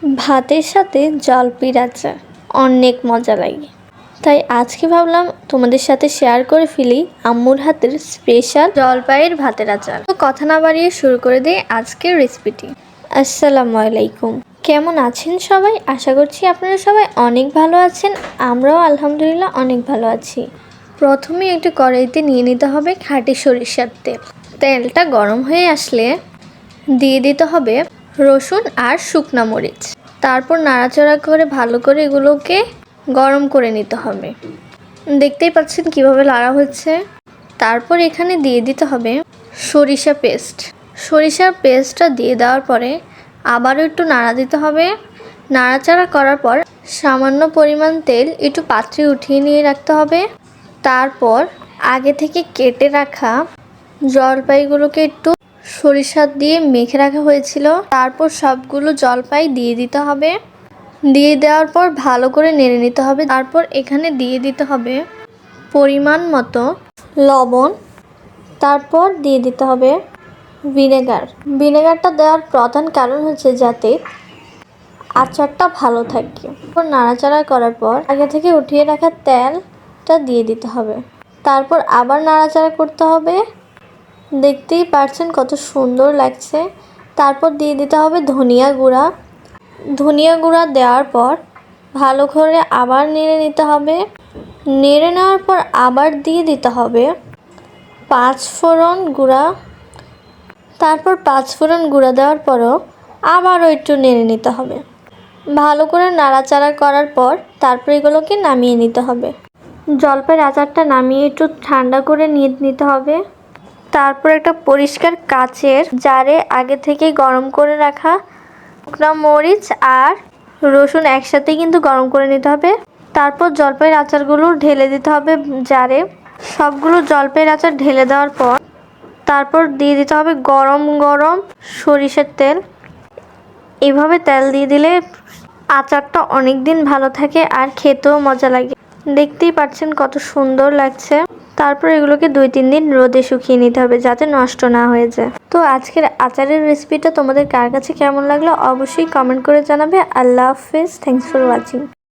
ভাতের সাথে জলপির আচার অনেক মজা লাগে। তাই আজকে ভাবলাম তোমাদের সাথে শেয়ার করে ফেলি আম্মুর হাতের স্পেশাল জলপাইয়ের ভাতের আচার। তো কথা না বাড়িয়ে শুরু করে দিই আজকের রেসিপিটি। আসসালামু আলাইকুম, কেমন আছেন সবাই? আশা করছি আপনারা সবাই অনেক ভালো আছেন। আমরাও আলহামদুলিল্লাহ অনেক ভালো আছি। প্রথমে একটু কড়াইতে নিয়ে নিতে হবে খাঁটি সরিষার তেল। তেলটা গরম হয়ে আসলে দিয়ে দিতে হবে রসুন আর শুকনা মরিচ। তারপর নাড়াচাড়া করে ভালো করে এগুলোকে গরম করে নিতে হবে। দেখতেই পাচ্ছেন কিভাবে নাড়া হচ্ছে। তারপর এখানে দিয়ে দিতে হবে সরিষা পেস্ট। সরিষার পেস্টটা দিয়ে দেওয়ার পরে আবারও একটু নাড়া দিতে হবে। নাড়াচাড়া করার পর সামান্য পরিমাণ তেল একটু পাত্রে উঠিয়ে নিয়ে রাখতে হবে। তারপর আগে থেকে কেটে রাখা জলপাইগুলোকে একটু সরিষা দিয়ে মেখে রাখা হয়েছিল, তারপর সবগুলো জলপাই দিয়ে দিতে হবে। দিয়ে দেওয়ার পর ভালো করে নেড়ে নিতে হবে। তারপর এখানে দিয়ে দিতে হবে পরিমাণ মতো লবণ। তারপর দিয়ে দিতে হবে ভিনেগার। ভিনেগারটা দেওয়ার প্রধান কারণ হচ্ছে যাতে আচারটা ভালো থাকে। নাড়াচাড়া করার পর আগে থেকে উঠিয়ে রাখা তেলটা দিয়ে দিতে হবে। তারপর আবার নাড়াচাড়া করতে হবে। দেখতেই পাচ্ছেন কত সুন্দর লাগছে। তারপর দিয়ে দিতে হবে ধনিয়া গুঁড়া। ধনিয়া গুঁড়া দেওয়ার পর ভালো করে আবার নেড়ে নিতে হবে। নেড়ে নেওয়ার পর আবার দিয়ে দিতে হবে পাঁচফোড়ন গুঁড়া। তারপর পাঁচফোড়ন গুঁড়া দেওয়ার পরও আবারও একটু নেড়ে নিতে হবে। ভালো করে নাড়াচাড়া করার পর তারপর এগুলোকে নামিয়ে নিতে হবে। জলপাইয়ের আচারটা নামিয়ে একটু ঠান্ডা করে নিয়ে নিতে হবে। তারপর একটা পরিষ্কার কাচের জারে আগে থেকে গরম করে রাখা শুকনো মরিচ আর রসুন একসাথে কিন্তু গরম করে নিতে হবে। তারপর জলপাইয়ের আচারগুলো ঢেলে দিতে হবে জারে। সবগুলো জলপাইয়ের আচার ঢেলে দেওয়ার পর তারপর দিয়ে দিতে হবে গরম গরম সরিষার তেল। এভাবে তেল দিয়ে দিলে আচারটা অনেক দিন ভালো থাকে আর খেতেও মজা লাগে। দেখতেই পাচ্ছেন কত সুন্দর লাগছে। তারপর এগুলোকে 2-3 দিন রোদে শুকিয়ে নিতে হবে যাতে নষ্ট না হয়ে যায়। তো আজকের আচারের রেসিপিটা তোমাদের কার কাছে কেমন লাগলো অবশ্যই কমেন্ট করে জানাবে। আল্লাহ হাফেজ, থ্যাংকস ফর ওয়াচিং।